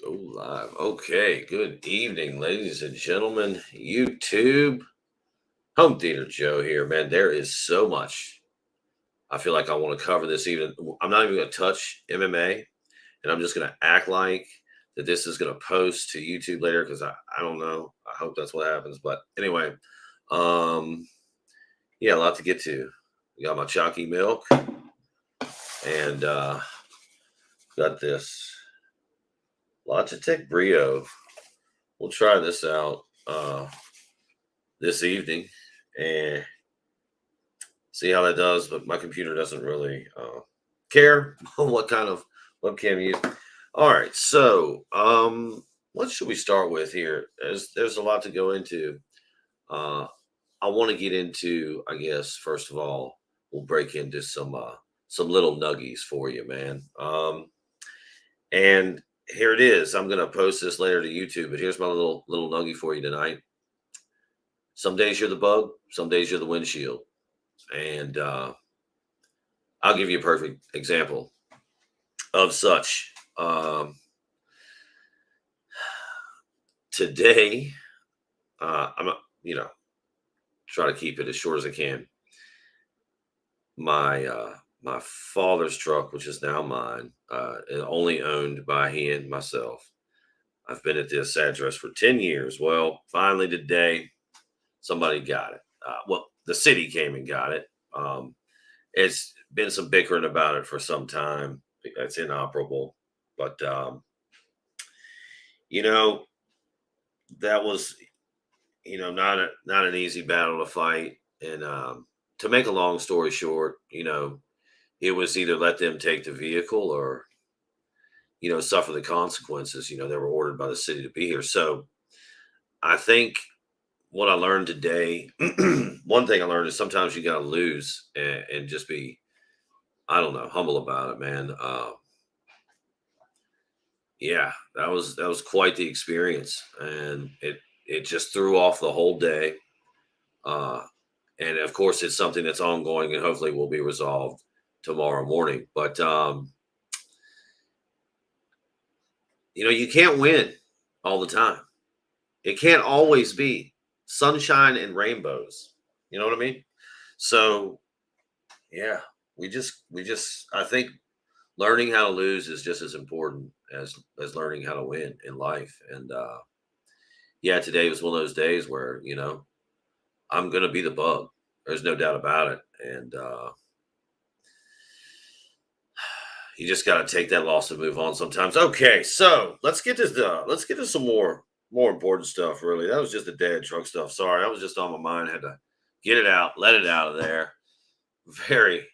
Go live. Okay. Good evening, ladies and gentlemen. YouTube. Home Theater Joe here, man. There is so much I feel like I want to cover this evening. I'm not even going to touch MMA, and I'm just going to act like that this is going to post to YouTube later because I don't know. I hope that's what happens. But anyway, um, yeah, a lot to get to. We got my chalky milk and got this Logitech Brio. We'll try this out this evening and see how that does. But my computer doesn't really care what kind of webcam you. All right, so what should we start with here? There's a lot to go into. Uh, I want to get into, I guess, first of all, we'll break into some little nuggies for you, man. And here it is. I'm gonna post this later to YouTube, but here's my little nuggie for you tonight. Some days you're the bug, some days you're the windshield. And I'll give you a perfect example of such. Today, I'm try to keep it as short as I can. My father's truck, which is now mine, is only owned by he and myself. I've been at this address for 10 years. Well, finally today, somebody got it. Well, the city came and got it. It's been some bickering about it for some time. It's inoperable, but you know that was not an easy battle to fight. And to make a long story short, it was either let them take the vehicle or suffer the consequences. They were ordered by the city to be here. So I think what I learned today, one thing I learned is sometimes you got to lose and just be, I don't know, humble about it, man. Yeah, that was quite the experience, and it just threw off the whole day. Uh, and of course, it's something that's ongoing, and hopefully will be resolved tomorrow morning. But you can't win all the time. It can't always be sunshine and rainbows. You know what I mean? So yeah, we just I think learning how to lose is just as important as learning how to win in life. And yeah, today was one of those days where I'm gonna be the bug. There's no doubt about it. And you just got to take that loss and move on sometimes. Okay, so let's get to some more important stuff. Really, that was just the dad truck stuff. Sorry, that was just on my mind. Had to get it out, let it out of there. Very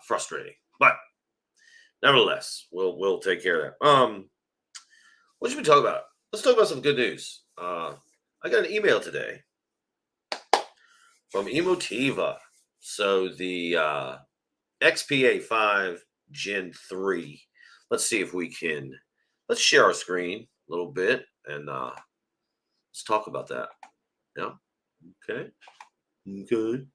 frustrating, but nevertheless, we'll take care of that. What should we talk about? Let's talk about some good news. I got an email today from Emotiva. So the XPA5 GEN3. Let's see if let's share our screen a little bit and let's talk about that. Yeah. Okay. Good.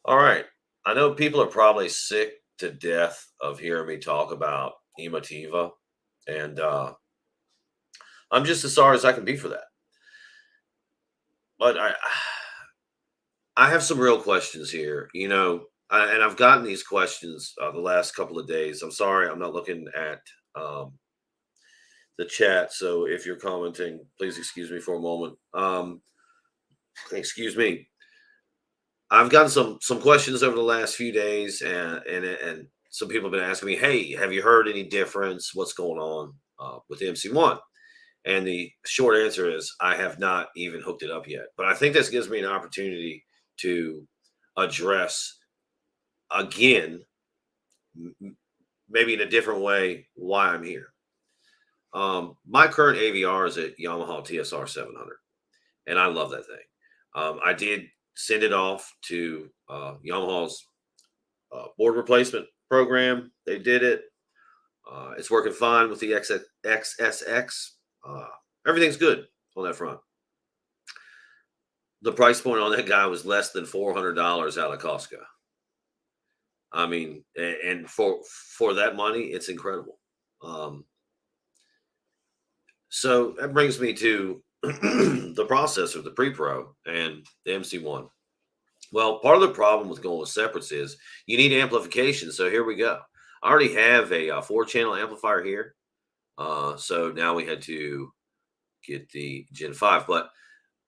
All right. I know people are probably sick to death of hearing me talk about Emotiva, and I'm just as sorry as I can be for that. But I have some real questions here. And I've gotten these questions the last couple of days. I'm sorry, I'm not looking at the chat. So if you're commenting, please excuse me for a moment. Excuse me. I've gotten some questions over the last few days, and some people have been asking me, "Hey, have you heard any difference? What's going on with the MC1?" And the short answer is, I have not even hooked it up yet. But I think this gives me an opportunity to address again, maybe in a different way, why I'm here. My current AVR is a Yamaha TSR 700, and I love that thing. I did send it off to Yamaha's board replacement program. They did it. It's working fine with the XSX. Everything's good on that front. The price point on that guy was less than $400 out of Costco. I mean, and for that money, it's incredible. So that brings me to the processor, the pre-pro, and the MC1. Well, part of the problem with going with separates is you need amplification. So here we go. I already have a, 4-channel amplifier here. So now we had to get the Gen 5. But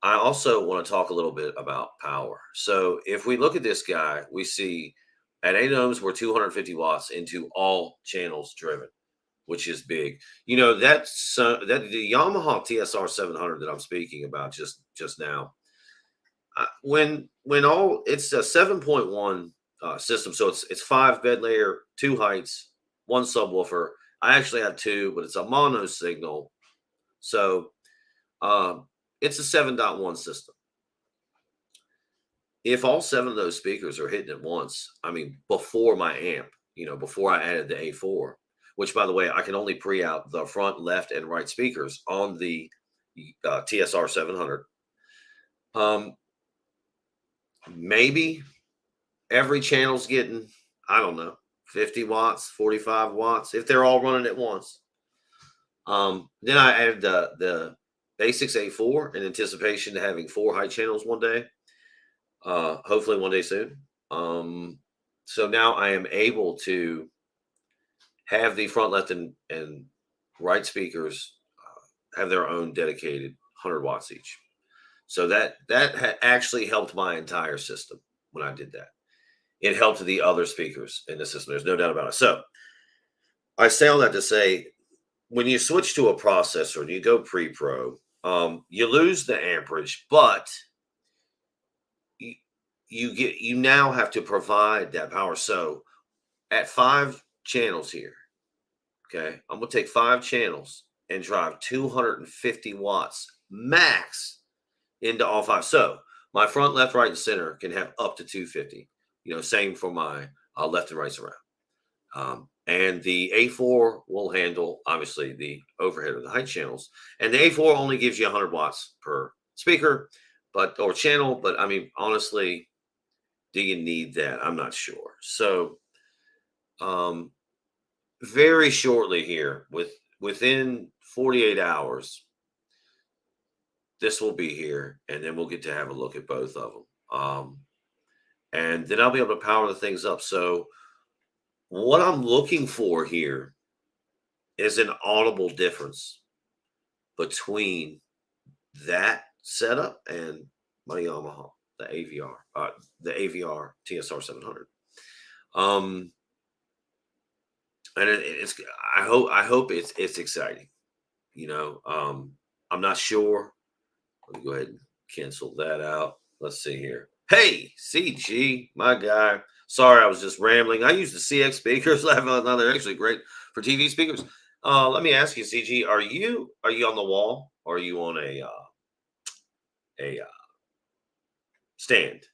I also want to talk a little bit about power. So if we look at this guy, we see at 8 ohms, we're 250 watts into all channels driven, which is big. That's that the Yamaha TSR 700 that I'm speaking about just now. When all it's a 7.1 system, so it's 5 bed layer, 2 heights, 1 subwoofer. I actually have 2, but it's a mono signal, so it's a 7.1 system. If all 7 of those speakers are hitting at once, I mean, before my amp, before I added the A4, which by the way, I can only pre-out the front, left, and right speakers on the TSR 700. Maybe every channel's getting, I don't know, 50 watts, 45 watts, if they're all running at once. Then I added the Basics A4 in anticipation to having 4 height channels one day. Hopefully one day soon. So now I am able to have the front, left, and right speakers have their own dedicated 100 watts each. So that actually helped my entire system when I did that. It helped the other speakers in the system. There's no doubt about it. So I say all that to say, when you switch to a processor and you go pre-pro, you lose the amperage, but you now have to provide that power. So at 5 channels here, okay, I'm gonna take 5 channels and drive 250 watts max into all 5. So my front, left, right, and center can have up to 250. Same for my left and right surround. And the A4 will handle obviously the overhead of the height channels, and the A4 only gives you 100 watts per speaker, or channel. But I mean, honestly, do you need that? I'm not sure. So, um, very shortly here, within 48 hours, this will be here, and then we'll get to have a look at both of them. And then I'll be able to power the things up. So, what I'm looking for here is an audible difference between that setup and my Yamaha, the AVR TSR 700. And it's I hope it's exciting. I'm not sure. Let me go ahead and cancel that out. Let's see here. Hey, CG, my guy. Sorry, I was just rambling. I use the CX speakers. I have another actually great for TV speakers. Let me ask you, CG, are you on the wall, or are you on a stand?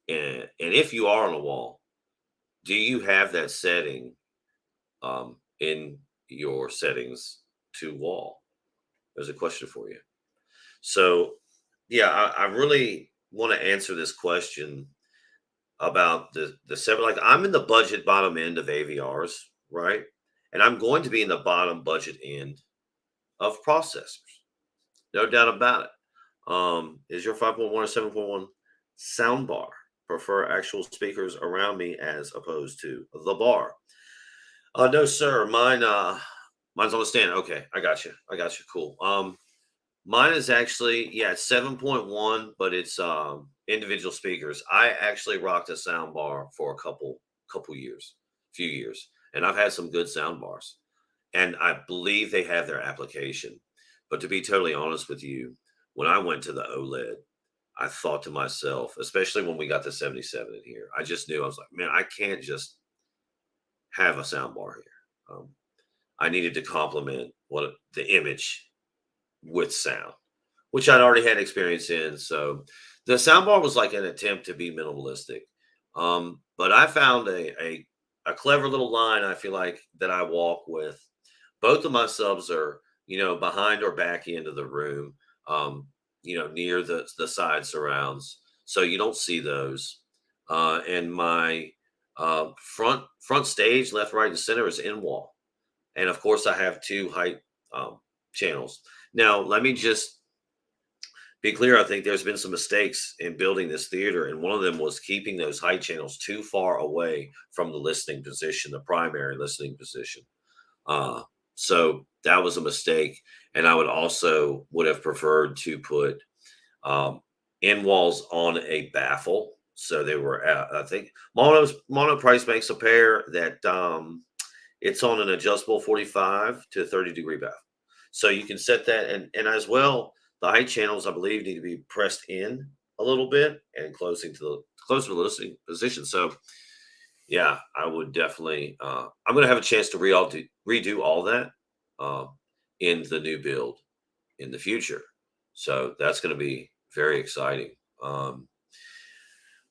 And if you are on a wall, do you have that setting in your settings to wall? There's a question for you. So, yeah, I really want to answer this question about the seven. Like, I'm in the budget bottom end of AVRs, right? And I'm going to be in the bottom budget end of processors. No doubt about it. Is your 5.1 or 7.1 soundbar? Prefer actual speakers around me as opposed to the bar? No, sir. Mine's on the stand. Okay, I got you. I got you. Cool. Mine is actually, yeah, it's 7.1, but it's individual speakers. I actually rocked a sound bar for a couple years, few years, and I've had some good sound bars, and I believe they have their application. But to be totally honest with you, when I went to the OLED, I thought to myself, especially when we got the 77 in here, I just knew, I was like, man, I can't just have a sound bar here. I needed to complement what the image with sound, which I'd already had experience in. So the soundbar was like an attempt to be minimalistic. But I found a clever little line, I feel like, that I walk with. Both of my subs are, behind or back end of the room, near the side surrounds. So you don't see those. And my front stage, left, right, and center is in wall. And of course, I have 2 height channels. Now, let me just be clear. I think there's been some mistakes in building this theater, and one of them was keeping those height channels too far away from the listening position, the primary listening position. Uh, so that was a mistake. And I would have preferred to put um, end walls on a baffle. So they were, I think, Mono Price makes a pair that it's on an adjustable 45 to 30-degree baffle. So you can set that, and as well, the height channels I believe need to be pressed in a little bit and closer to the listening position. So yeah, I would definitely. I'm going to have a chance to redo all that uh, in the new build in the future. So that's going to be very exciting.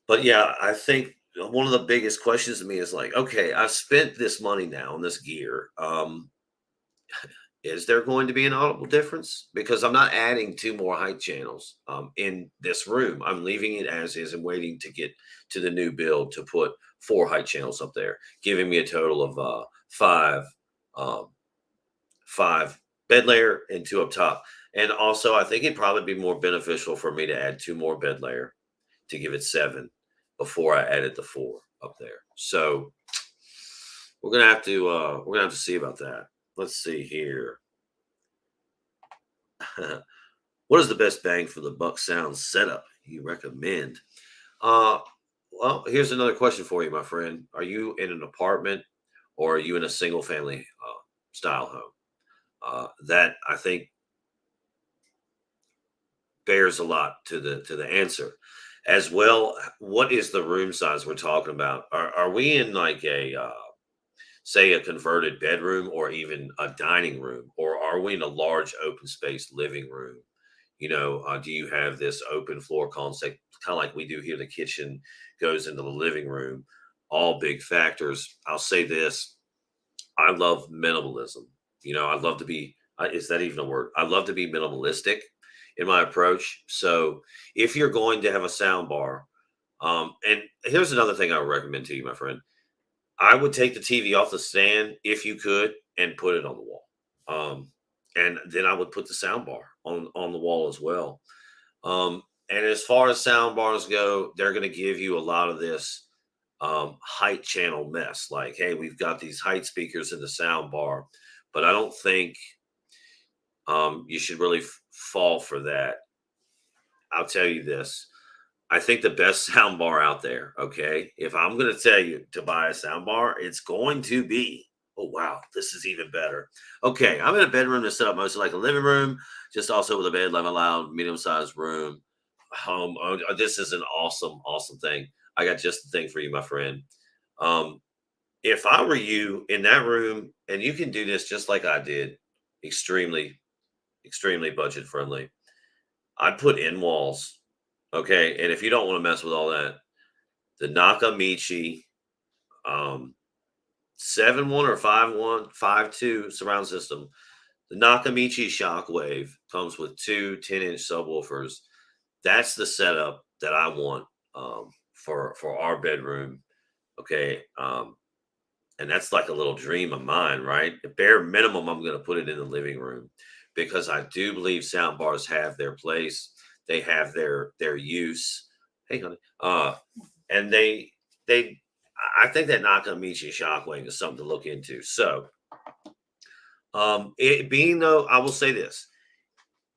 But yeah, I think one of the biggest questions to me is like, okay, I've spent this money now on this gear. Is there going to be an audible difference? Because I'm not adding two more height channels in this room. I'm leaving it as is and waiting to get to the new build to put four height channels up there, giving me a total of five, um, five bed layer and two up top. And also, I think it'd probably be more beneficial for me to add two more bed layer to give it seven before I added the four up there. So we're gonna have to see about that. Let's see here. What is the best bang for the buck sound setup you recommend? Uh, well, here's another question for you, my friend. Are you in an apartment or are you in a single family style home? That I think bears a lot to the answer. As well, what is the room size we're talking about? Are we in like a say a converted bedroom or even a dining room, or are we in a large open space living room? Do you have this open floor concept, kind of like we do here? The kitchen goes into the living room, all big factors. I'll say this: I love minimalism. I love to be. Is that even a word? I love to be minimalistic in my approach. So if you're going to have a sound bar, and here's another thing I would recommend to you, my friend. I would take the TV off the stand if you could and put it on the wall. And then I would put the sound bar on the wall as well. And as far as sound bars go, they're going to give you a lot of this height channel mess. Like, hey, we've got these height speakers in the sound bar, but I don't think you should really fall for that. I'll tell you this. I think the best sound bar out there, okay, if I'm going to tell you to buy a sound bar, it's going to be, oh, wow, this is even better. Okay, I'm in a bedroom that's set up mostly like a living room, just also with a bed, like a loud, medium sized room. Home. This is an awesome, awesome thing. I got just the thing for you, my friend. Um, if I were you in that room, and you can do this just like I did, extremely, extremely budget friendly, I'd put in walls. Okay. And if you don't want to mess with all that, the Nakamichi um 7-1 or 5-1, 5-2 surround system. The Nakamichi Shockwave comes with two 10-inch subwoofers. That's the setup that I want for our bedroom. Okay. And that's like a little dream of mine, right? At bare minimum, I'm going to put it in the living room because I do believe sound bars have their place. They have their use. Hey, honey. And they I think that Nakamichi Shockwave is something to look into. So, it being though, I will say this: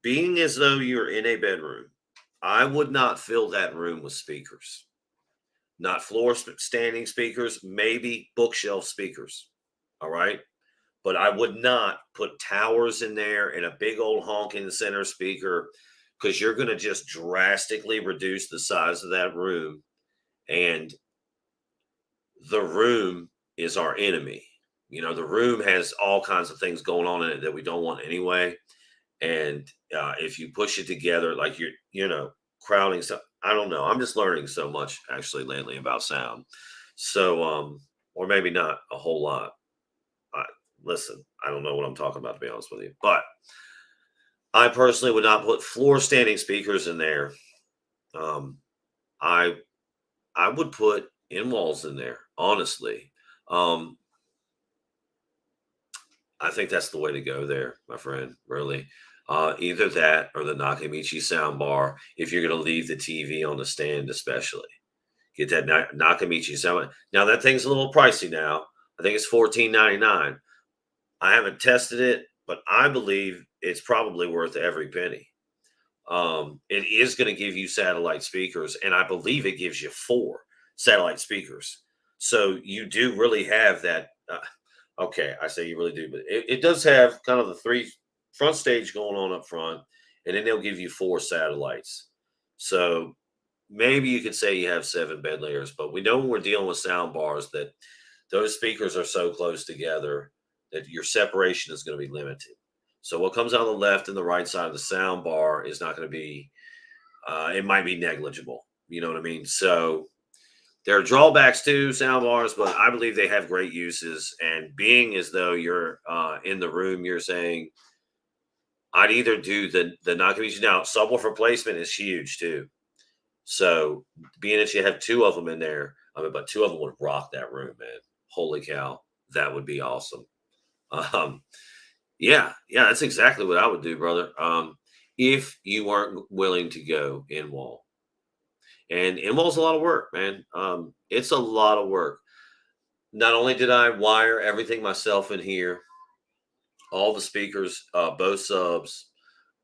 being as though you're in a bedroom, I would not fill that room with speakers. Not standing speakers, maybe bookshelf speakers. All right. But I would not put towers in there and a big old honking center speaker because you're going to just drastically reduce the size of that room. And the room is our enemy. The room has all kinds of things going on in it that we don't want anyway. And if you push it together, like crowding stuff, I don't know. I'm just learning so much actually lately about sound. So, or maybe not a whole lot. I, Listen, I don't know what I'm talking about, to be honest with you. But I personally would not put floor standing speakers in there. Um, I I would put in walls in there, honestly. Um, I think that's the way to go there, my friend. Really, either that or the Nakamichi sound bar. If you're going to leave the TV on the stand, especially get that Nakamichi sound. Now that thing's a little pricey now. I think it's 14.99. I haven't tested it, but I believe it's probably worth every penny. It is going to give you satellite speakers, and I believe it gives you 4 satellite speakers. So you do really have that. Okay, I say you really do, but it does have kind of the 3 front stage going on up front, and then they'll give you 4 satellites. So maybe you could say you have 7 bed layers, but we know when we're dealing with sound bars that those speakers are so close together that your separation is going to be limited. So what comes out on the left and the right side of the sound bar is not going to be, it might be negligible. You know what I mean? So there are drawbacks to sound bars, but I believe they have great uses. And being as though you're in the room, you're saying, I'd either do the Nakamichi. Now, subwoofer placement is huge too. So being that you have 2 of them in there, I mean, but 2 of them would rock that room, man. Holy cow, that would be awesome. Um, yeah, that's exactly what I would do, brother. If you weren't willing to go in wall, and in wall's a lot of work, man. It's a lot of work. Not only did I wire everything myself in here, all the speakers, both subs,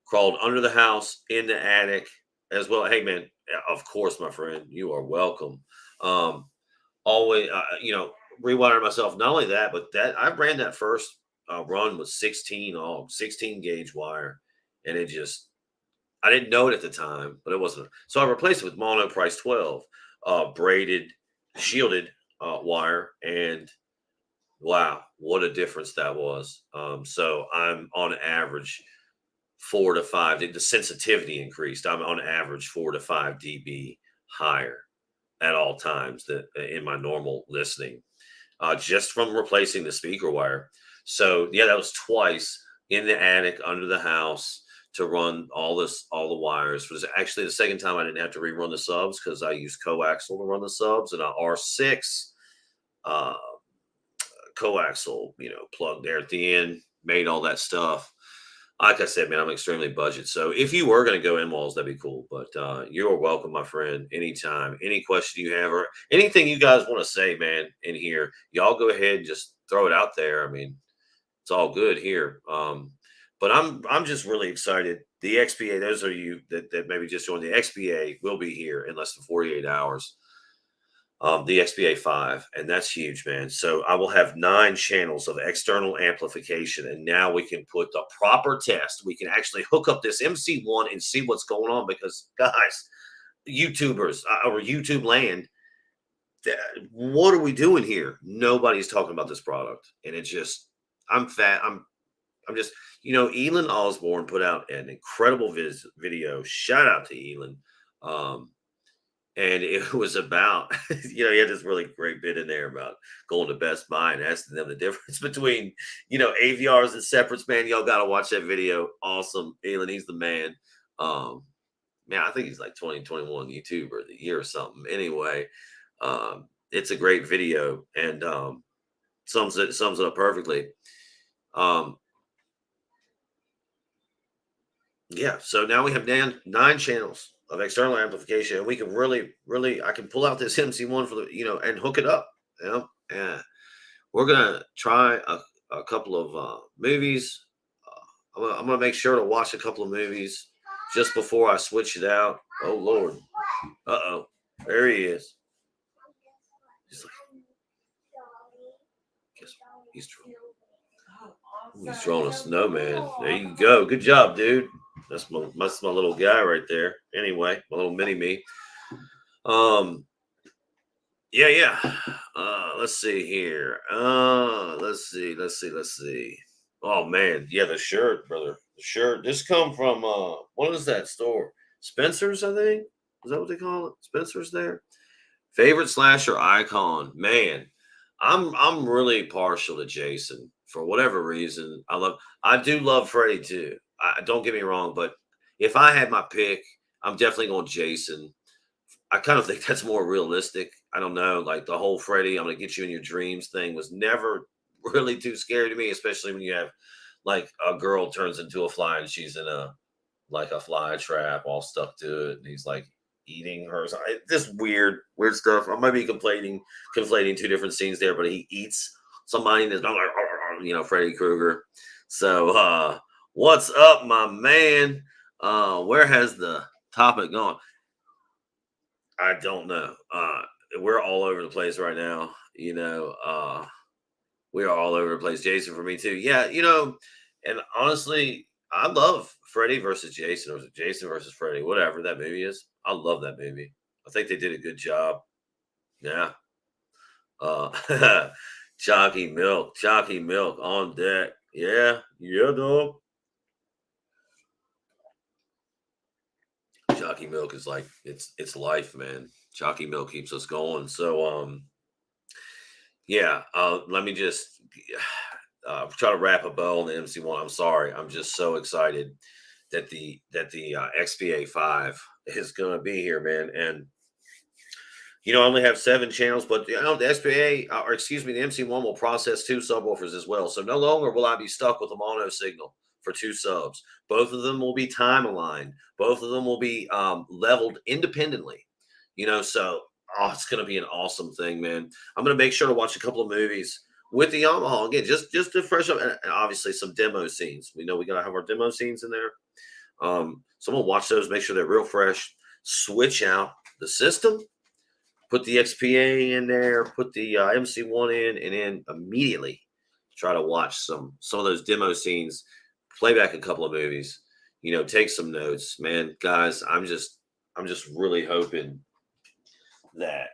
crawled under the house in the attic as well. Hey, man, of course, my friend, you are welcome. Um, always, rewired myself. Not only that, but that I ran that first run with 16 gauge wire, and it just I didn't know it at the time, but it wasn't. So I replaced it with mono price 12 braided, shielded wire, and wow, what a difference that was. So I'm on average 4 to 5. The sensitivity increased. I'm on average 4 to 5 dB higher at all times that in my normal listening, just from replacing the speaker wire. So yeah, that was twice in the attic under the house to run all the wires. It was actually the second time I didn't have to rerun the subs because I used coaxial to run the subs and a R6 uh, coaxial, plugged there at the end, made all that stuff. Like I said, man, I'm extremely budget. So if you were going to go in walls, that'd be cool. But you're welcome, my friend, anytime. Any question you have or anything you guys want to say, man, in here, y'all go ahead and just throw it out there. I mean, it's all good here. But I'm just really excited. The XPA, those are you that maybe just joined the XPA will be here in less than 48 hours. The XPA5, and that's huge, man. So I will have 9 channels of external amplification, and now we can put the proper test. We can actually hook up this MC1 and see what's going on because, guys, YouTubers or YouTube land, what are we doing here? Nobody's talking about this product, and it's just, I'm fat. I'm just, Elon Osborne put out an incredible video. Shout out to Elon. And it was about, he had this really great bit in there about going to Best Buy and asking them the difference between, AVRs and separates. Man, y'all got to watch that video. Awesome. Elon, he's the man. Man, I think he's like 2021 YouTuber of the year or something. Anyway, it's a great video and sums it up perfectly. Yeah, so now we have 9 channels of external amplification, and we can really, I can pull out this MC1 for the, and hook it up. And we're gonna try a couple of movies. I'm gonna make sure to watch a couple of movies just before I switch it out. Oh Lord, there he is. He's like, guess he's throwing a snowman. There you go. Good job, dude. That's my little guy right there. Anyway, my little mini me. Yeah. Let's see here. Let's see. Oh man, yeah, the shirt, brother. The shirt. This come from what is that store? Spencer's, I think. Is that what they call it? Spencer's there. Favorite slasher icon. Man, I'm really partial to Jason for whatever reason. I do love Freddy too. Don't get me wrong, but if I had my pick, I'm definitely going Jason. I kind of think that's more realistic. I don't know, like the whole Freddy, I'm gonna get you in your dreams thing was never really too scary to me, especially when you have like a girl turns into a fly and she's in a like a fly trap all stuck to it, and he's like eating her. So just weird stuff. I might be conflating two different scenes there, but he eats somebody that's not like, Freddy Krueger. So what's up, my man? Where has the topic gone? I don't know. We're all over the place right now. We are all over the place. Jason for me too. Yeah, and honestly, I love Freddy versus Jason, or was it Jason versus Freddy, whatever that movie is. I love that movie. I think they did a good job. Yeah. Uh Chalky milk on deck. Yeah, dog. Chalky milk is like it's life, man. Chalky milk keeps us going. So yeah, let me just try to wrap a bow on the MC1. I'm sorry. I'm just so excited that the XPA5 is going to be here, man. And I only have 7 channels, but the SPA, or excuse me, the MC1 will process 2 subwoofers as well. So no longer will I be stuck with a mono signal for 2 subs. Both of them will be time aligned. Both of them will be leveled independently. So it's going to be an awesome thing, man. I'm going to make sure to watch a couple of movies with the Yamaha again, just to fresh up, and obviously some demo scenes. We know we got to have our demo scenes in there. So I'm gonna watch those, make sure they're real fresh. Switch out the system, put the XPA in there, put the MC1 in, and then immediately try to watch some of those demo scenes, play back a couple of movies, take some notes, man. Guys, I'm just really hoping that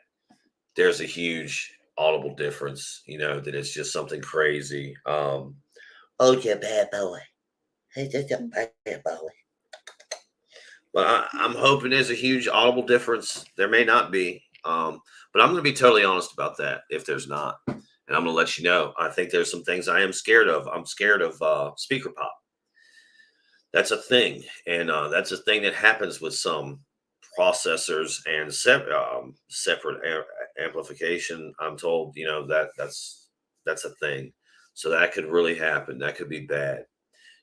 there's a huge audible difference, that it's just something crazy. Oh, yeah, bad boy. Hey, just a bad boy. But I'm hoping there's a huge audible difference. There may not be, but I'm going to be totally honest about that if there's not, and I'm going to let you know. I think there's some things I am scared of. I'm scared of speaker pop. That's a thing, and that's a thing that happens with some processors and separate amplification. I'm told, that's a thing, so that could really happen. That could be bad.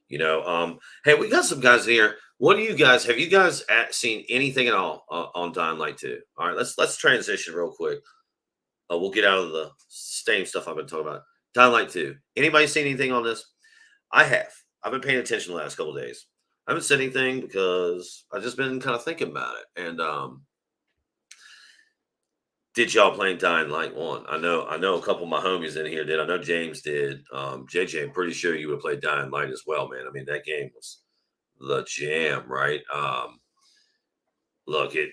Hey, we got some guys here. What do you guys have? You guys seen anything at all on Dying Light 2? All right, let's transition real quick. We'll get out of the same stuff I've been talking about. Dying Light 2. Anybody seen anything on this? I have. I've been paying attention the last couple of days. I haven't said anything because I've just been kind of thinking about it. And did y'all playing Dying Light 1? I know a couple of my homies in here did. I know James did. JJ, I'm pretty sure you would have played Dying Light as well, man. I mean, that game was the jam, right? Look, the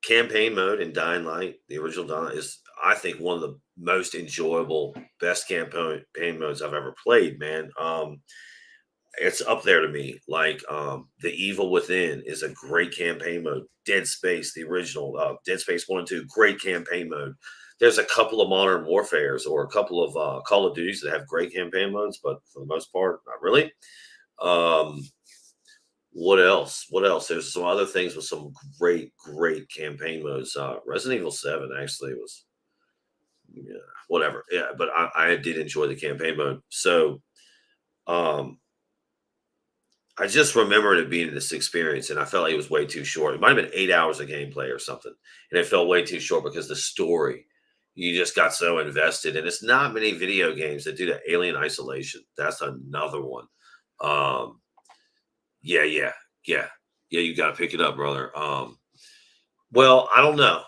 campaign mode in Dying Light, the original Dying Light, is, I think, one of the most enjoyable, best campaign modes I've ever played, man. It's up there to me. Like The Evil Within is a great campaign mode. Dead Space, the original Dead Space 1 and 2, great campaign mode. There's a couple of Modern Warfares or a couple of Call of Duties that have great campaign modes, but for the most part, not really. What else? There's some other things with some great campaign modes. Resident Evil 7 actually was, yeah, whatever. Yeah, but I did enjoy the campaign mode. So I just remembered it being this experience, and I felt like it was way too short. It might have been 8 hours of gameplay or something, and it felt way too short because the story, you just got so invested. And it's not many video games that do that. Alien Isolation, that's another one. Yeah, you got to pick it up, brother. Well, I don't know.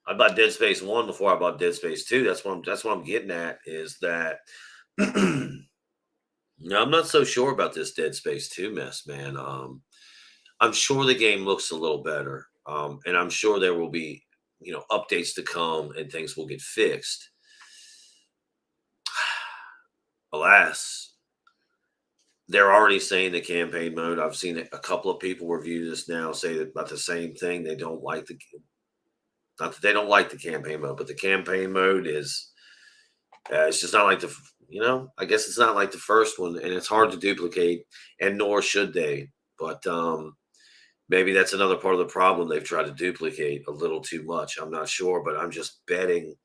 I bought Dead Space 1 before I bought Dead Space 2. That's what I'm getting at, is that no, I'm not so sure about this Dead Space 2 mess, man. I'm sure the game looks a little better. And I'm sure there will be, updates to come and things will get fixed. Alas, they're already saying the campaign mode. I've seen a couple of people review this now, say about the same thing. They don't like not that they don't like the campaign mode, but the campaign mode is, it's just not like I guess it's not like the first one, and it's hard to duplicate, and nor should they. But maybe that's another part of the problem. They've tried to duplicate a little too much. I'm not sure, but I'm just betting.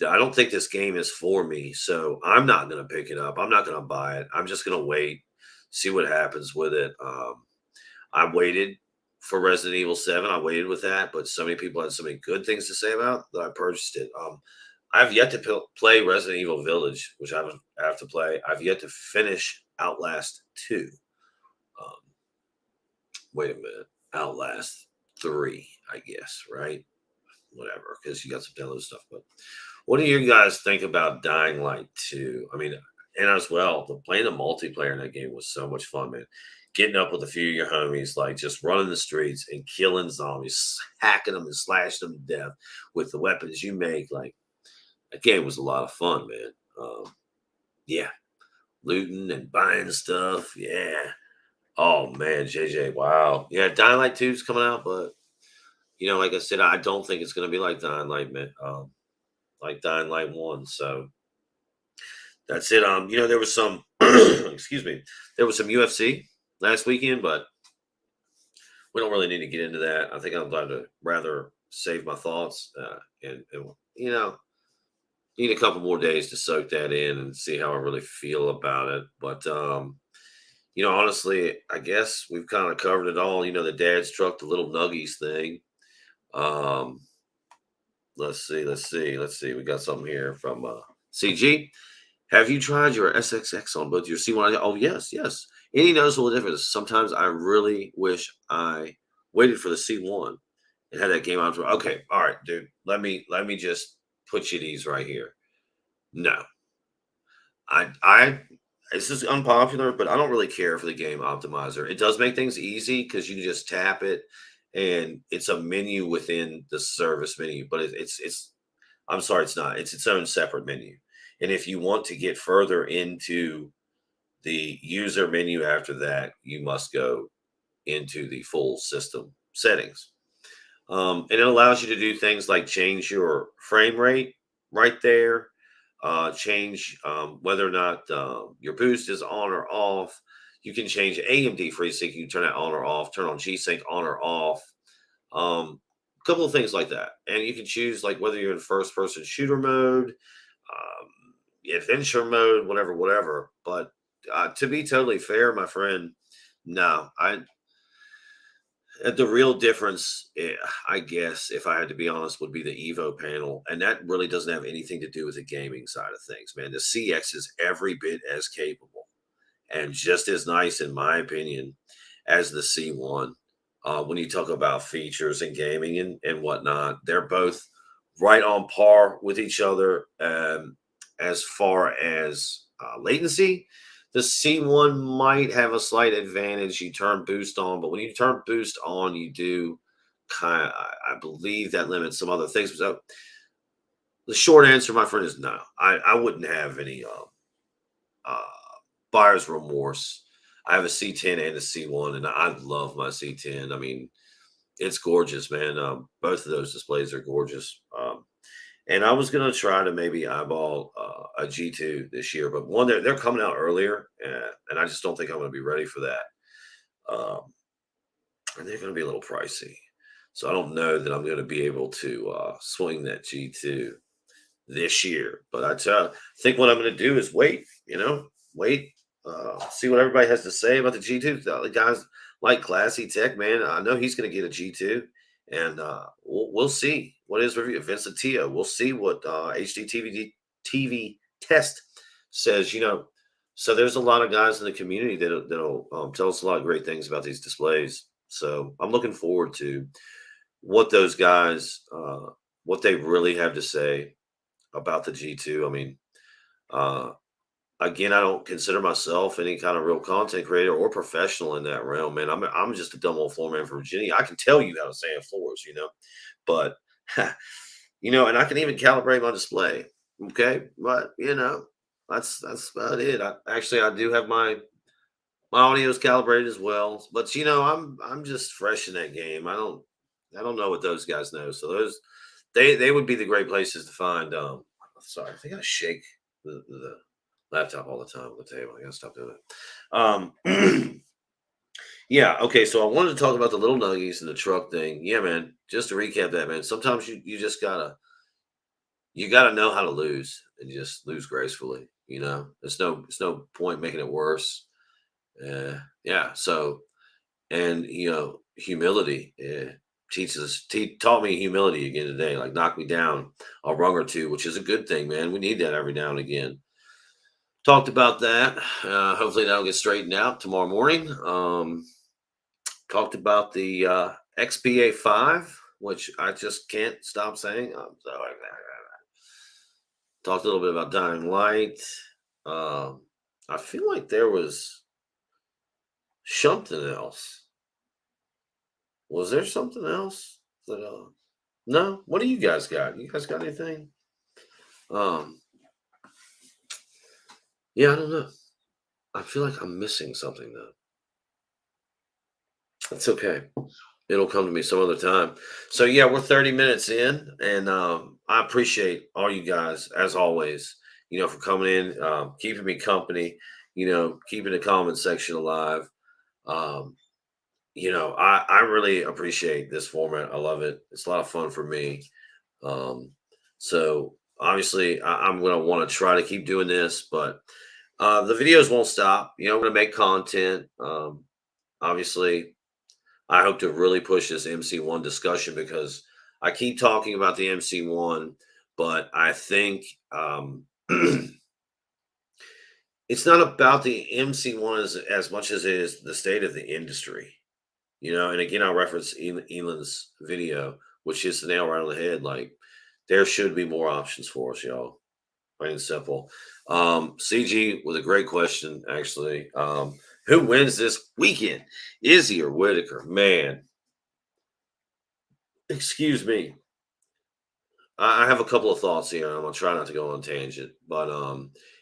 I don't think this game is for me, so I'm not going to pick it up. I'm not going to buy it. I'm just going to wait, see what happens with it. I waited for Resident Evil 7. I waited with that, but so many people had so many good things to say about it that I purchased it. I've yet to play Resident Evil Village, which I have to play. I've yet to finish Outlast 2. Um, Wait a minute. Outlast 3, I guess, right? Whatever, because you got some download stuff. But what do you guys think about Dying Light 2? I mean, and as well, playing the multiplayer in that game was so much fun, man. Getting up with a few of your homies, like just running the streets and killing zombies, hacking them and slashing them to death with the weapons you make. Like, that game was a lot of fun, man. Yeah, looting and buying stuff. Yeah. Oh man, JJ, wow. Yeah, Dying Light 2 is coming out, but like I said, I don't think it's gonna be like Dying Light, man. Like Dying Light 1. So that's it. There was some excuse me, there was some UFC last weekend, but we don't really need to get into that. I think I'd like to rather save my thoughts and need a couple more days to soak that in and see how I really feel about it. But honestly, I guess we've kind of covered it all. The dad's truck, the little nuggies thing. Um, let's see. We got something here from CG. Have you tried your SXX on both your C1? Oh, yes, yes. Any noticeable difference? Sometimes I really wish I waited for the C1 and had that game on. Okay, all right, dude. Let me just put you these right here. No, I this is unpopular, but I don't really care for the game optimizer. It does make things easy because you can just tap it and it's a menu within the service menu, but it's I'm sorry, it's not. It's its own separate menu. And if you want to get further into the user menu after that, you must go into the full system settings. And it allows you to do things like change your frame rate right there, change whether or not your boost is on or off. You can change AMD FreeSync. You can turn that on or off, turn on G-Sync on or off. A couple of things like that. And you can choose like whether you're in first person shooter mode, adventure mode, whatever. But to be totally fair, my friend, no, the real difference, I guess, if I had to be honest, would be the Evo panel, and that really doesn't have anything to do with the gaming side of things, man. The CX is every bit as capable and just as nice, in my opinion, as the C1. When you talk about features and gaming and whatnot, they're both right on par with each other as far as latency. The C1 might have a slight advantage. You turn boost on, but when you turn boost on, you do I believe that limits some other things. So the short answer, my friend, is no. I wouldn't have any uh, buyer's remorse. I have a C10 and a C1, and I love my C10. I mean, it's gorgeous, man. Both of those displays are gorgeous. And I was gonna try to maybe eyeball a G2 this year, but one they're coming out earlier, and I just don't think I'm gonna be ready for that. Um, and they're gonna be a little pricey, so I don't know that I'm gonna be able to swing that G2 this year. But think what I'm going to do is wait, wait, see what everybody has to say about the G2. The guys like Classy Tech, man. I know he's going to get a G2, and we'll see what his review. Vincent Tio, we'll see what TV Test says. So there's a lot of guys in the community that'll tell us a lot of great things about these displays. So I'm looking forward to what those guys, what they really have to say about the G2. I mean, uh, again, I don't consider myself any kind of real content creator or professional in that realm, man. I'm just a dumb old floor man from Virginia. I can tell you how to sand floors, but and I can even calibrate my display. Okay, but that's about it. I do have my audio is calibrated as well, but I'm just fresh in that game. I don't know what those guys know. So they would be the great places to find. Sorry, I think I shake the laptop all the time on the table. I gotta stop doing it. Yeah. Okay. So I wanted to talk about the little nuggies and the truck thing. Yeah, man. Just to recap that, man. Sometimes you just gotta know how to lose and just lose gracefully. It's no point making it worse. Yeah. So and humility taught me humility again today. Like knocked me down a rung or two, which is a good thing, man. We need that every now and again. Talked about that. Hopefully that'll get straightened out tomorrow morning. Talked about the XPA5, which I just can't stop saying. Talked a little bit about Dying Light. Um, I feel like there was something else. Was there something else that no? What do you guys got? You guys got anything? Um, yeah, I don't know. I feel like I'm missing something though. That's okay. It'll come to me some other time. So yeah, we're 30 minutes in, and I appreciate all you guys as always. For coming in, keeping me company. Keeping the comment section alive. Um, I really appreciate this format. I love it. It's a lot of fun for me. Um, so obviously, I'm going to want to try to keep doing this, but the videos won't stop. I'm going to make content. Obviously, I hope to really push this MC1 discussion because I keep talking about the MC1, but I think it's not about the MC1 as much as it is the state of the industry. And again, I'll reference Elon's video, which hits the nail right on the head. Like, there should be more options for us, y'all. Plain and simple. CG with a great question, actually. Who wins this weekend? Izzy or Whitaker? Man, excuse me. I have a couple of thoughts here. I'm gonna try not to go on a tangent, but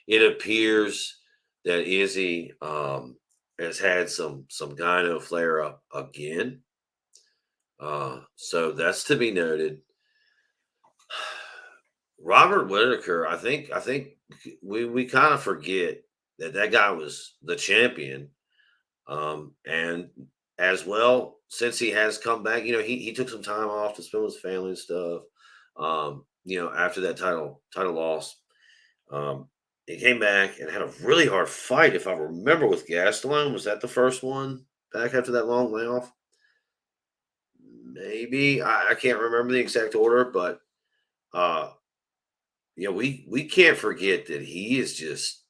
it appears that Izzy has had some gyno flare up again. So that's to be noted. Robert Whitaker, I think we kind of forget that guy was the champion. And as well, since he has come back, he took some time off to spend with his family and stuff. After that title loss, um, he came back and had a really hard fight, if I remember, with Gastelum. Was that the first one back after that long layoff? Maybe I can't remember the exact order, but uh, we can't forget that he is just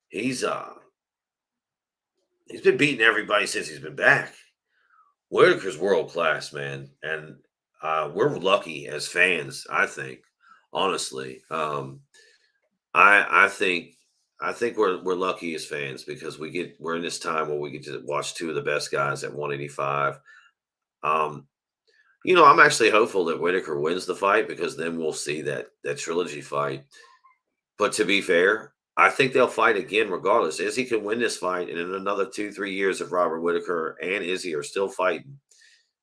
he's uh he's been beating everybody since he's been back. Whitaker's world class, man, and we're lucky as fans. I think, honestly, I think we're lucky as fans because we're in this time where we get to watch two of the best guys at 185. Um, I'm actually hopeful that Whitaker wins the fight because then we'll see that trilogy fight. But to be fair, I think they'll fight again regardless. Izzy can win this fight, and in another 2-3 years, if Robert Whitaker and Izzy are still fighting,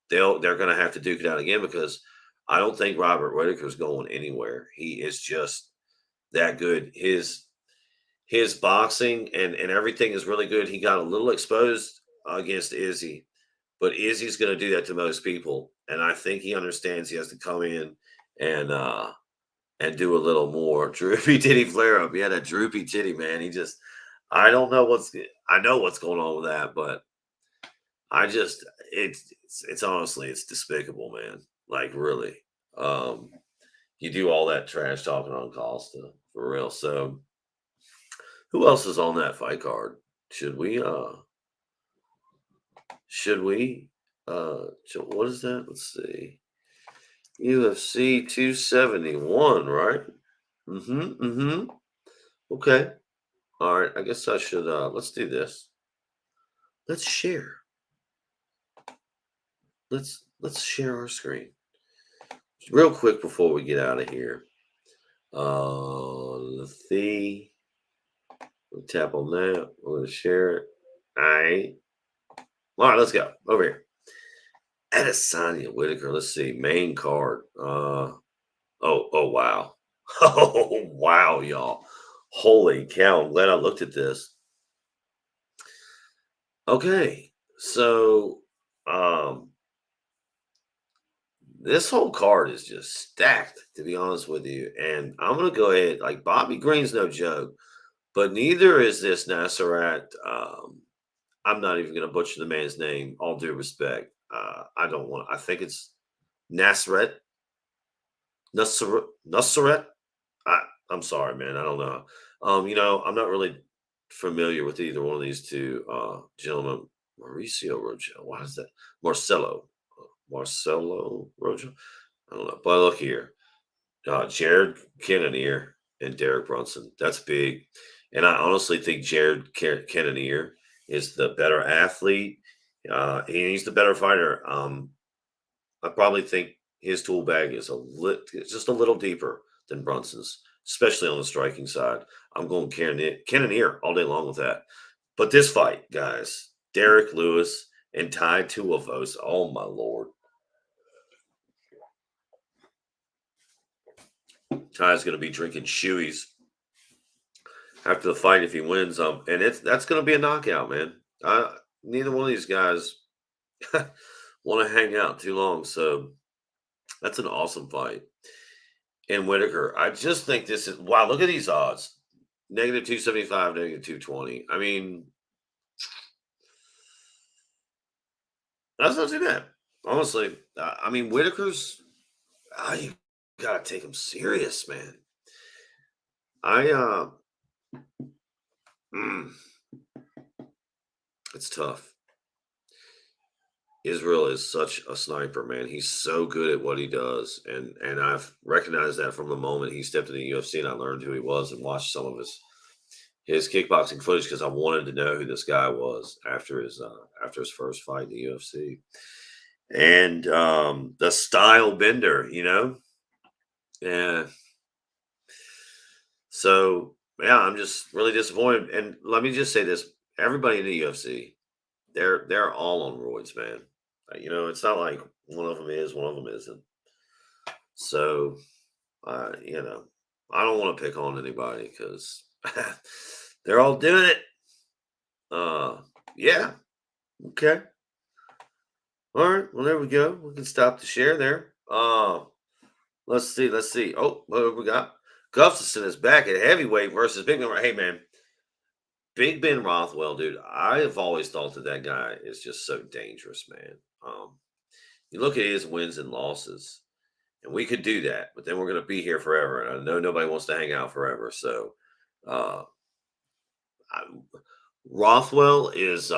they're going to have to duke it out again because I don't think Robert Whitaker's going anywhere. He is just that good. His boxing and everything is really good. He got a little exposed against Izzy, but Izzy's going to do that to most people, and I think he understands he has to come in and do a little more. Droopy titty flare up. Yeah, that droopy titty, man. I don't know I know what's going on with that, but I just, it's honestly, it's despicable, man. Like, really. Um, you do all that trash talking on call stuff for real. So, who else is on that fight card? Should we, should we, what is that? Let's see. UFC 271, right? Mm-hmm. Okay. All right, I guess I should let's do this. Let's share. Let's share our screen. Real quick before we get out of here. Let's see. We'll tap on that. We're gonna share it. All right, let's go. Over here. Adesanya Whitaker. Let's see. Main card. Oh wow. Oh wow, y'all. Holy cow. I'm glad I looked at this. Okay. So, this whole card is just stacked, to be honest with you. And I'm gonna go ahead. Like Bobby Green's no joke, but neither is this Nasserat. I'm not even gonna butcher the man's name. All due respect, I don't want. I think it's Nasserat. Nasserat. I'm sorry, man. I don't know. I'm not really familiar with either one of these two gentlemen. Mauricio Rojo. Why is that? Marcelo. Marcelo Rojo. I don't know. But look here. Jared Cannonier and Derek Brunson. That's big. And I honestly think Jared Cannonier is the better athlete. He's the better fighter. I probably think his tool bag is just a little deeper than Brunson's, especially on the striking side. I'm going Cannonier all day long with that. But this fight, guys, Derek Lewis and Tai Tuivasa. Oh my lord, Ty's going to be drinking shoeies after the fight if he wins. And that's going to be a knockout, man. Neither one of these guys want to hang out too long, so that's an awesome fight. And Whitaker, I just think this is wow. Look at these odds: -275, -220. I mean, that's not too bad, honestly. I mean, Whitaker's. You gotta take him serious, man. I mm, it's tough. Israel is such a sniper, man. He's so good at what he does, and I've recognized that from the moment he stepped in the UFC, and I learned who he was and watched some of his kickboxing footage because I wanted to know who this guy was after his first fight in the UFC. And the style bender, and so yeah, I'm just really disappointed. And let me just say this: everybody in the UFC, they're all on roids, man. It's not like one of them is, one of them isn't. So, you know, I don't want to pick on anybody because they're all doing it. Uh, yeah, okay, all right. Well, there we go. We can stop the share there. Let's see, let's see. Oh, what have we got? Gustafson is back at heavyweight versus Big Ben. Hey, man, Big Ben Rothwell, dude. I have always thought that guy is just so dangerous, man. You look at his wins and losses, and we could do that, but then we're going to be here forever. And I know nobody wants to hang out forever. So, uh, I, Rothwell is,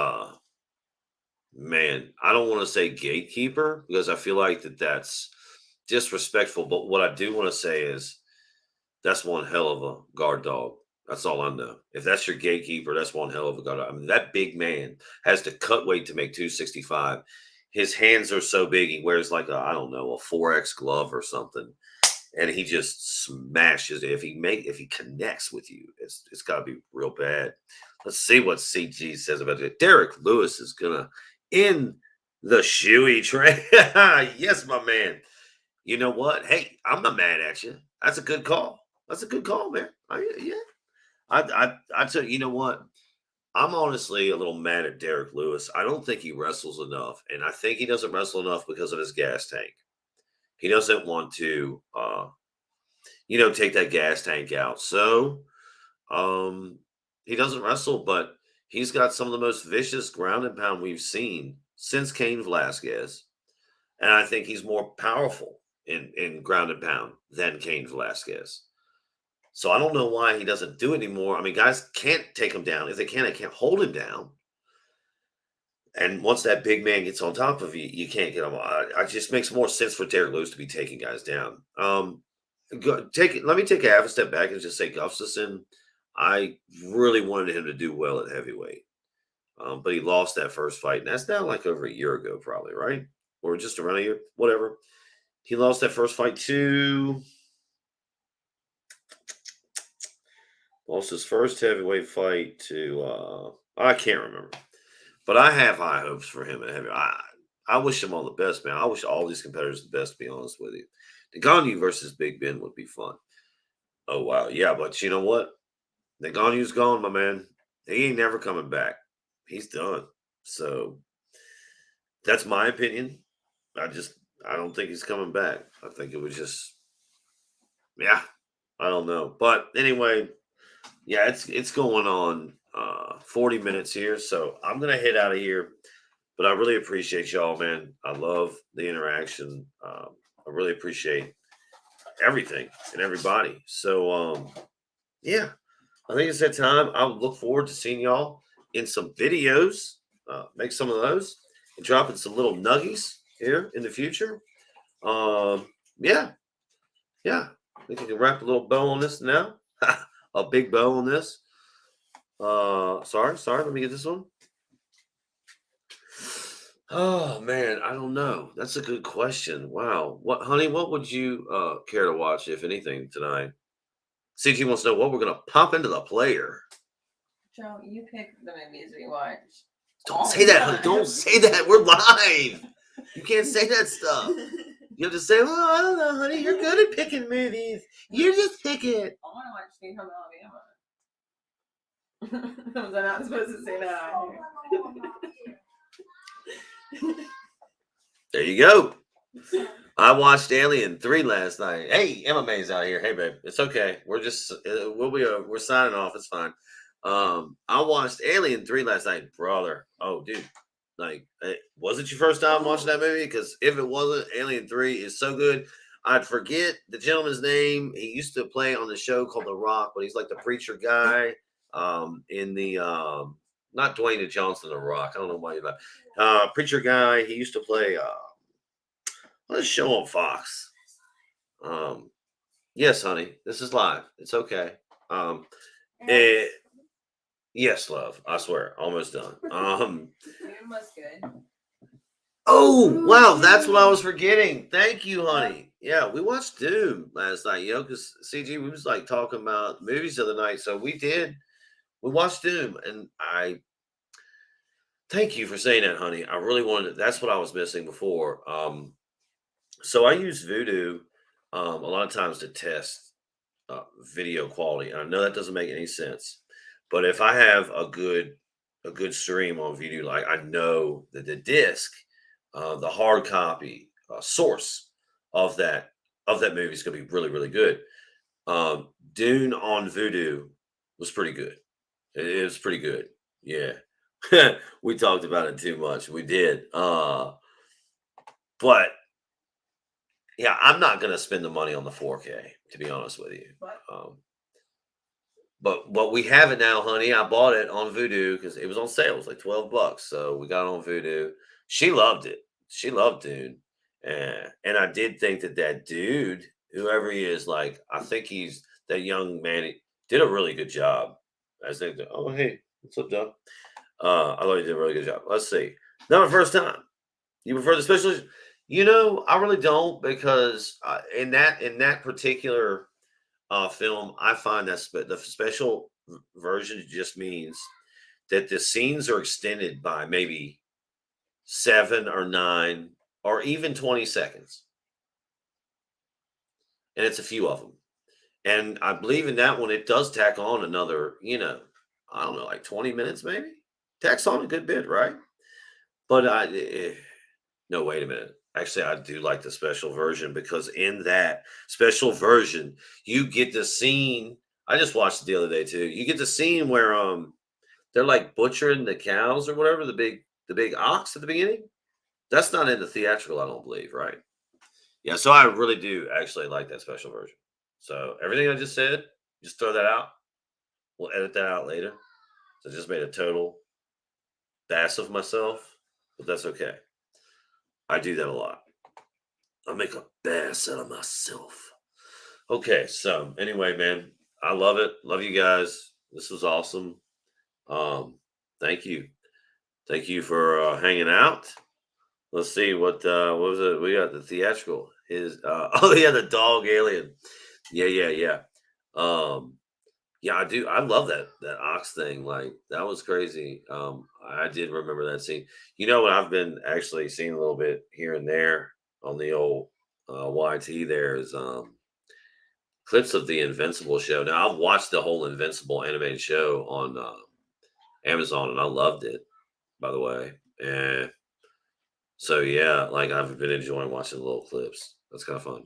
man, I don't want to say gatekeeper because I feel like that's disrespectful. But what I do want to say is that's one hell of a guard dog. That's all I know. If that's your gatekeeper, that's one hell of a guard dog. I mean, that big man has to cut weight to make 265. His hands are so big, he wears like I don't know, a 4X glove or something. And he just smashes it. If he connects with you, it's gotta be real bad. Let's see what CG says about it. Derek Lewis is gonna in the shoey train. Yes, my man. You know what? Hey, I'm not mad at you. That's a good call. That's a good call, man. Yeah. I tell you, you know what? I'm honestly a little mad at Derek Lewis. I don't think he wrestles enough, and I think he doesn't wrestle enough because of his gas tank. He doesn't want to, take that gas tank out. So, um, he doesn't wrestle, but he's got some of the most vicious ground and pound we've seen since Cain Velasquez, and I think he's more powerful in ground and pound than Cain Velasquez. So I don't know why he doesn't do it anymore. I mean, guys can't take him down. If they can, they can't hold him down. And once that big man gets on top of you, you can't get him. It just makes more sense for Derek Lewis to be taking guys down. Let me take a half a step back and just say Gustafson. I really wanted him to do well at heavyweight, but he lost that first fight, and that's now like over a year ago, probably right, or just around a year, whatever. He lost that first fight to lost his first heavyweight fight to I can't remember, but I have high hopes for him at heavyweight. I wish him all the best, man. I wish all these competitors the best. To be honest with you, Ngannou versus Big Ben would be fun. Oh wow, yeah, but you know what? Ngannou's gone, my man. He ain't never coming back. He's done. So That's my opinion. I don't think he's coming back. I think it was just, yeah, I don't know. But anyway, yeah, it's going on 40 minutes here, so I'm gonna head out of here. But I really appreciate y'all, man. I love the interaction. I really appreciate everything and everybody. So yeah, I think it's that time. I look forward to seeing y'all in some videos. Make some of those and dropping some little nuggies here in the future. Um, yeah, yeah. I think we can wrap a little bow on this now. A big bow on this. Sorry. Let me get this one. Oh man, I don't know. That's a good question. Wow. Honey, what would you care to watch, if anything, tonight? CG wants to know what we're gonna pop into the player. Joe, you pick the movies we watch. Don't say that, honey. Don't say that. We're live. You can't say that stuff. You have to say, "Oh, I don't know, honey. You're good at picking movies. You just pick it." I want to watch Sweet Home Alabama. Was I not supposed to say that? There you go. I watched Alien 3 last night. Hey, Emma May's out here. Hey, babe, it's okay. We're just we're signing off. It's fine. I watched Alien 3 last night, brother. Oh, dude, like, was it your first time watching that movie? Because if it wasn't, Alien 3 is so good. I'd forget the gentleman's name. He used to play on the show called The Rock, but he's like the preacher guy. In the not Dwayne Johnson, The Rock. I don't know why you're not. Preacher guy. He used to play. Let's show on Fox. Yes, honey, this is live. It's okay. Eh, yes, love. I swear, almost done. It was good. Oh wow, that's what I was forgetting. Thank you, honey. Yeah, we watched Doom last night. You know, because CG, we was like talking about movies the other night, so we did. We watched Doom, and I thank you for saying that, honey. I really wanted. That's what I was missing before. So I use Voodoo a lot of times to test video quality. And I know that doesn't make any sense, but if I have a good stream on Voodoo, like I know that the disc, the hard copy source of that movie is going to be really really good. Dune on Voodoo was pretty good. It was pretty good. Yeah. We talked about it too much. We did. But yeah, I'm not gonna spend the money on the 4K, to be honest with you. But we have it now, honey. I bought it on Voodoo because it was on sale. It was like $12, so we got it on Voodoo. She loved it. She loved Dune, and I did think that that dude, whoever he is, like I think he's that young man, he did a really good job. I think, oh hey, what's up, Doug? I thought he did a really good job. Let's see. Not my first time. You prefer the special? You know, I really don't because in that particular film, I find that the special version just means that the scenes are extended by maybe 7 or 9 or even 20 seconds, and it's a few of them. And I believe in that one, it does tack on another, I don't know, like 20 minutes maybe. Tacks on a good bit, right? But no, wait a minute. Actually, I do like the special version because in that special version, you get the scene. I just watched it the other day too. You get the scene where they're like butchering the cows or whatever, the big ox at the beginning. That's not in the theatrical, I don't believe, right? Yeah, so I really do actually like that special version. So everything I just said, just throw that out. We'll edit that out later. So I just made a total bass of myself, but that's okay. I do that a lot. I make a bass out of myself. Okay, so anyway, man, I love it. Love you guys. This was awesome. Um, thank you. Thank you for hanging out. Let's see what was it? We got the theatrical. His oh yeah, the dog alien. Yeah. Um, yeah, I do. I love that ox thing. Like that was crazy. I did remember that scene. You know what? I've been actually seeing a little bit here and there on the old YT. There's clips of the Invincible show. Now I've watched the whole Invincible animated show on Amazon, and I loved it. By the way, and So yeah, like I've been enjoying watching the little clips. That's kind of fun.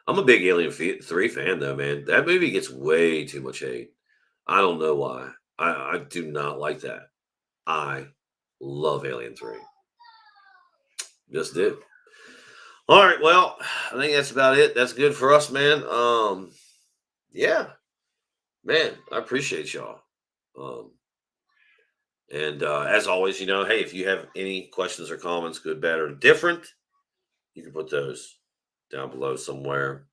I'm a big Alien 3 fan though, man. That movie gets way too much hate. I don't know why. I do not like that. I love Alien 3. Just do. All right, well, I think that's about it. That's good for us, man. Yeah, man, I appreciate y'all. Um, and as always, hey, if you have any questions or comments, good, bad, or different, you can put those down below somewhere.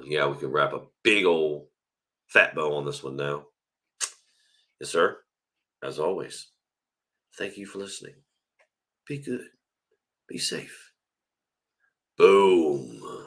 Yeah, we can wrap a big old fat bow on this one now. Yes, sir. As always, thank you for listening. Be good. Be safe. Boom.